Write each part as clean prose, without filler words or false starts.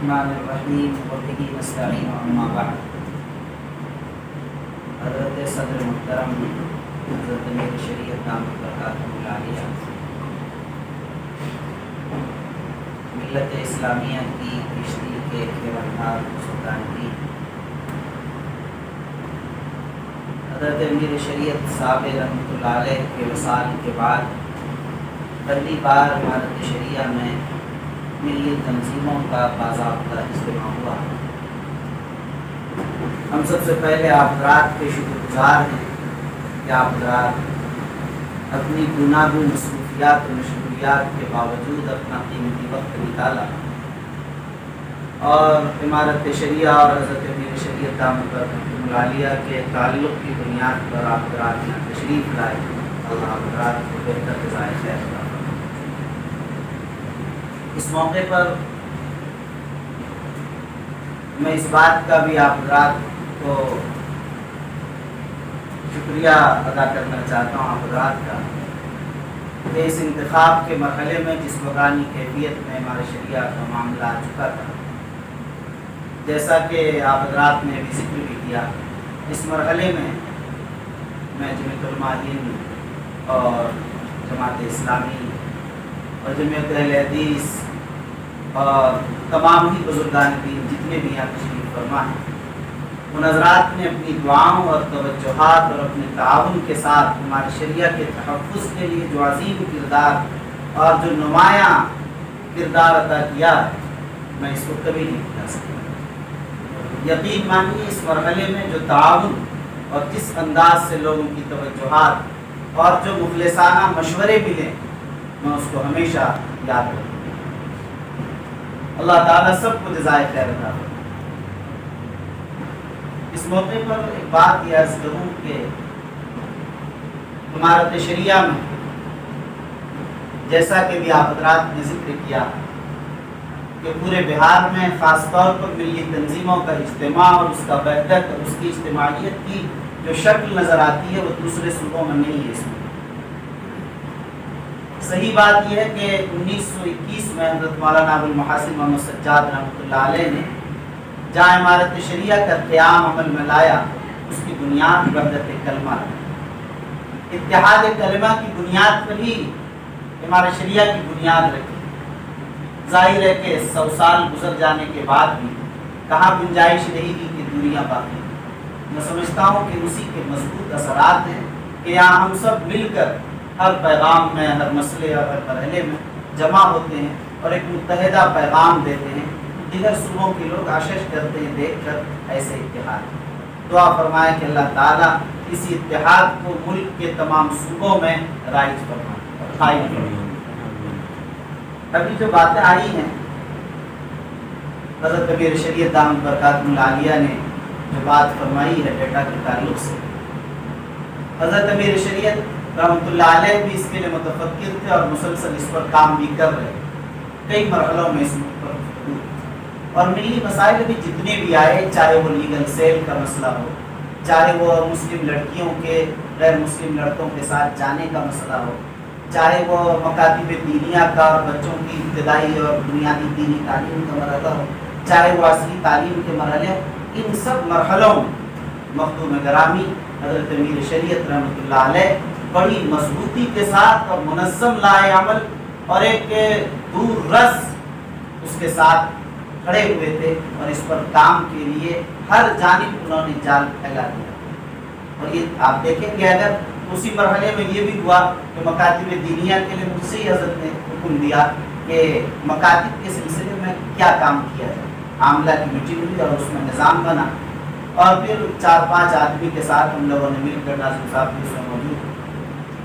الرحمن الرحیم وبہ نستعین اما بعد۔ حضرت صدر محترم حضرت امیر شریعت دامت برکاتہ العالیہ ملت اسلامیہ کی کشتی کے خیرمدار سلطان کی حضرت امیر شریعت صاحب رحمۃ اللہ علیہ کے وصال کے بعد پہلی بار عمارت شریعہ میں ملی تنظیموں کا باضابطہ اجتماع ہوا۔ ہم سب سے پہلے آپ حضرات کے شکر گزار ہیں کہ آپ حضرات اپنی گناگوں مصروفیات و مشغولیات کے باوجود اپنا قیمتی وقت نکالا اور عمارت شریعہ اور حضرت امیر شریعت دامت برکاتہ العالیہ کے تعلق کی بنیاد پر آپ حضرات یہاں تشریف لائے۔ اللہ حضرات کو بہتر جزائے خیر عطا فرمائے۔ اس موقع پر میں اس بات کا بھی آپ حضرات کو شکریہ ادا کرنا چاہتا ہوں آپ حضرات کا کہ اس انتخاب کے مرحلے میں جس وقانی کیفیت میں ہمارے شریعہ کا معاملہ آ چکا تھا، جیسا کہ آپ حضرات نے بھی ذکر بھی کیا، اس مرحلے میں جمعیت علماء ہند اور جماعت اسلامی اور جمعیت اہل حدیث اور تمام ہی بزرگان دین جتنے بھی یہاں تشریف فرما ہیں، ان حضرات نے اپنی دعاؤں اور توجہات اور اپنے تعاون کے ساتھ ہمارے شریعہ کے تحفظ کے لیے جو عظیم کردار اور جو نمایاں کردار ادا کیا ہے، میں اس کو کبھی نہیں بتا سکتا۔ یقین مانیے اس مرحلے میں جو تعاون اور جس انداز سے لوگوں کی توجہات اور جو مخلصانہ مشورے ملے، میں اس کو ہمیشہ یاد رکھوں۔ اللہ تعالیٰ سب کو جزائے خیر عطا فرمائے۔ اس موقع پر ایک بات یہ عرض کروں کہ عمارت شریعہ میں جیسا کہ بھی آپ حضرات نے ذکر کیا کہ پورے بہار میں خاص طور پر ملی تنظیموں کا اجتماع اور اس کا وحدت اور اس کی اجتماعیت کی جو شکل نظر آتی ہے وہ دوسرے صوبوں میں نہیں ہے۔ اس میں صحیح بات یہ ہے کہ 1921 میں حضرت مولانا ابو المحاسن محمد سجاد رحمۃ اللہ علیہ نے جہاں عمارت شریعہ کا قیام عمل میں لایا، اس کی بنیاد وحدت کلمہ ہے۔ اتحاد کلمہ کی بنیاد پر ہی عمارت شریعہ کی بنیاد رکھی۔ ظاہر ہے کہ 100 سال گزر جانے کے بعد بھی کہاں گنجائش رہے گی کہ دوریاں باقی۔ میں سمجھتا ہوں کہ اسی کے مضبوط اثرات ہیں کہ یہاں ہم سب مل کر ہر پیغام میں، ہر مسئلے اور ہر مرحلے میں جمع ہوتے ہیں اور ایک متحدہ پیغام دیتے ہیں۔ دیگر صوبوں کے لوگ آشش کرتے ہیں دیکھ کر ایسے اتحاد۔ دعا فرمائے کہ اللہ تعالیٰ اسی اتحاد کو ملک کے تمام صوبوں میں رائج فرمائے۔ ابھی جو باتیں آئی ہیں حضرت امیر شریعت دامت برکاتہ العالیہ نے جو بات فرمائی ہے ڈیٹا کے تعلق سے، حضرت امیر شریعت رحمۃ اللہ علیہ بھی اس کے لیے متفکر تھے اور مسلسل اس پر کام بھی کر رہے، کئی مرحلوں میں اس پر اور ملی مسائل بھی جتنے بھی آئے، چاہے وہ لیگل سیل کا مسئلہ ہو، چاہے وہ مسلم لڑکیوں کے غیر مسلم لڑکوں کے ساتھ جانے کا مسئلہ ہو، چاہے وہ مکاتب دینیہ کا اور بچوں کی ابتدائی اور بنیادی دینی تعلیم کا مرحلہ ہو، چاہے وہ عصری تعلیم کے مرحلے ہو، ان سب مرحلوں میں مخدوم گرامی حضرت امیر شریعت رحمۃ اللہ علیہ بڑی مضبوطی کے ساتھ اور منظم لائے عمل اور ایک دور رس اس کے ساتھ کھڑے ہوئے تھے اور اس پر کام کے لیے ہر جانب انہوں نے جال پھیلا دیا۔ اور یہ آپ دیکھیں گے اگر اسی مرحلے میں یہ بھی ہوا کہ مکاتب دینیہ کے لیے مجھ سے ہی حضرت نے حکم دیا کہ مکاتب کے سلسلے میں کیا کام کیا جائے، عاملہ کی میٹنگ ہوئی اور اس میں نظام بنا اور پھر 4-5 آدمی کے ساتھ ہم لوگوں نے مل کر ناظم صاحب بھی اس میں موجود۔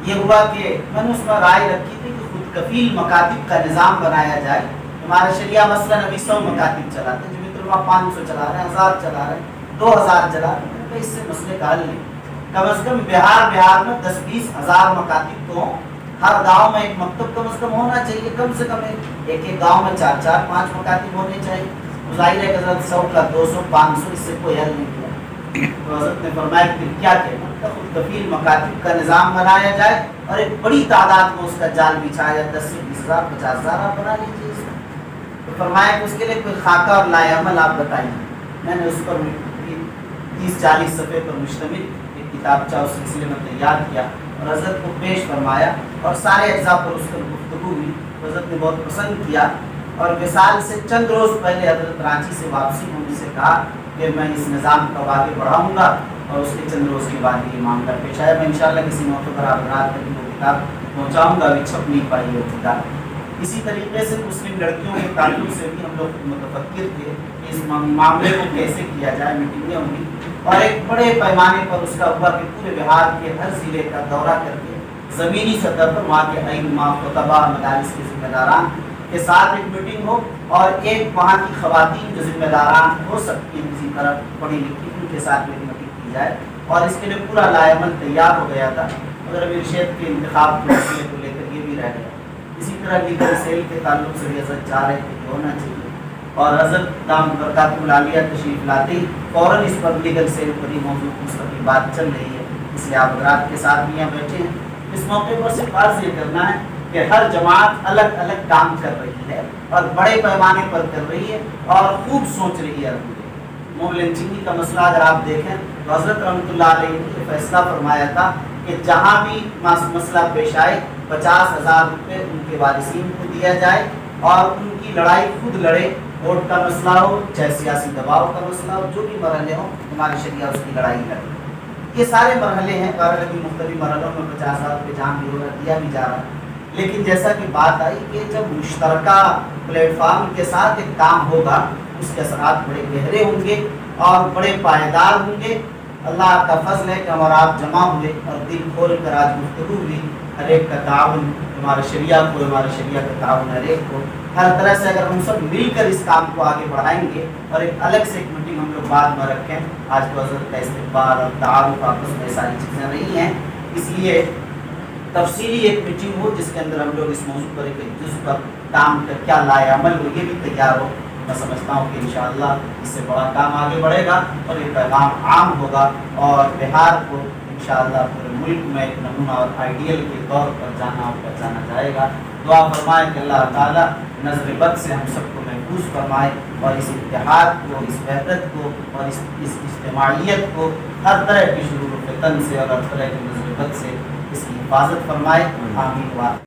یہ ہوا کہ میں نے اس میں رائے رکھی تھی کہ خود کفیل مکاتب کا نظام بنایا جائے۔ ہمارے شریعہ مثلاً ابھی 100 مکاتب چلاتے ہیں، جمعیت علماء 500 چلا رہے ہیں، 1000 چلا رہے ہیں، 2000 چلا رہے ہیں، تو اس سے مسئلے کا حل نہیں۔ کم از کم بہار میں 10-20 ہزار مکاتب تو ہر گاؤں میں ایک مکتب کم از کم ہونا چاہیے، کم سے کم ایک گاؤں میں 4-4-5 مکاتب ہونے چاہیے۔ ظاہر ہے کہ حضرت 100 کا 200-500 اس سے کوئی حل نہیں کیا، تو حضرت نے فرمایا کہ کیا کہنا، خود کفیل مکاتب کا نظام بنایا جائے اور ایک بڑی تعداد میں اس کا جال بچھایا جائے، 10 سے 20 ہزار 50 ہزار آپ بنا لیجیے۔ فرمایا کہ اس کے لیے کوئی خاکہ اور لائے عمل آپ بتائیں. میں نے اس پر 30-40 صفحے پر مشتمل ایک کتابچہ اس سلسلے میں تیار کیا اور حضرت کو پیش فرمایا اور سارے اجزاء پر اس پر گفتگو ہوئی. حضرت نے بہت پسند کیا اور وصال سے چند روز پہلے حضرت رانچی سے واپسی ہونے سے کہا کہ میں اس نظام کو آگے بڑھاؤں گا اور اس کے چند روز کے بعد یہ معاملہ پیش آیا. میں انشاءاللہ کسی موقع پر آپ رات تک وہ کتاب پہنچاؤں گا. ابھی چھپ نہیں پائی وہ کتاب. اسی طریقے سے مسلم لڑکیوں کے تعلق سے بھی ہم لوگ متفکر تھے کہ اس معاملے کو کیسے کیا جائے. میٹنگیں ہوں گی اور ایک بڑے پیمانے پر اس کا ہوا کہ پورے بہار کے ہر ضلع کا دورہ کر کے زمینی سطح پر وہاں کے ائمہ خطباء مدارس کے ذمہ داران کے ساتھ ایک میٹنگ ہو اور ایک وہاں کی خواتین جو ذمہ داران ہو سکتی ہیں اسی طرح پڑھی لکھی ان کے ساتھ میٹنگ کی جائے. اور اس کے لیے پورا لائے عمل تیار ہو گیا تھا مگر ابھی ارشاد کے انتخاب کے مسئلے کو لے کر یہ بھی رہ گیا. اسی طرح لیگل سیل کے تعلق سے بھی حضرت چاہ رہے تھے کہ ہونا چاہیے اور حضرت دام برکاتہ العالیہ تشریف لاتے ہی فوراً اس پر لیگل سیل پر ہی موضوع مستقل بات چل رہی ہے. اس لیے آپ حضرات کے ساتھ بھی یہاں بیٹھے ہیں. اس موقع پر صرف عرض یہ کرنا ہے کہ ہر جماعت الگ الگ کام کر رہی ہے اور بڑے پیمانے پر کر رہی ہے اور خوب سوچ رہی ہے. موم لنچنگی کا مسئلہ اگر آپ دیکھیں تو حضرت رحمۃ اللہ علیہ نے فیصلہ فرمایا تھا کہ جہاں بھی مسئلہ پیش آئے 50,000 روپے ان کے وارثین کو دیا جائے اور ان کی لڑائی خود لڑے. ووٹ کا مسئلہ ہو چاہے سیاسی دباؤ کا مسئلہ ہو جو بھی مرحلے ہوں ہماری شریعہ اس کی لڑائی کرے. یہ سارے مرحلے ہیں. بہرحال مختلف مرحلوں میں 50,000 روپے جہاں بھی ہو رہا دیا بھی جا رہا ہے. لیکن جیسا کہ بات آئی کہ جب مشترکہ پلیٹ فارم کے ساتھ ایک کام ہوگا اس کے اثرات بڑے گہرے ہوں گے اور بڑے پائیدار ہوں گے. اللہ کا فضل ہے کہ ہم اور آپ جمع ہوئے اور دل کھول کر آج گفتگو ہوئی. ہر ایک کا تعاون ہمارے شریعہ کو, ہمارے شریعہ کا تعاون ہر ایک کو. ہر طرح سے اگر ہم سب مل کر اس کام کو آگے بڑھائیں گے اور ایک الگ سے ایک میٹنگ ہم لوگ بعد میں رکھیں. آج تو حضرت کا استقبال اور تعارف آپس میں ساری چیزیں رہی ہیں. اس لیے تفصیلی ایک میٹنگ ہو جس کے اندر ہم لوگ اس موضوع پر ایک جزء پر کام کر کیا لائے عمل ہو یہ بھی تیار ہو. میں سمجھتا ہوں کہ انشاءاللہ اس سے بڑا کام آگے بڑھے گا اور یہ پیغام عام ہوگا اور بہار کو انشاءاللہ پورے ملک میں ایک نمونہ اور آئیڈیل کے طور پر جانا اور پہچانا جائے گا. دعا فرمائے کہ اللہ تعالیٰ نظر بد سے ہم سب کو محفوظ فرمائے اور اس اتحاد کو, اس وحدت کو اور اس اجتماعیت کو ہر طرح کی شرور و فتن سے اور ہر طرح کی نظر بد سے اس کی حفاظت فرمائے. آمین.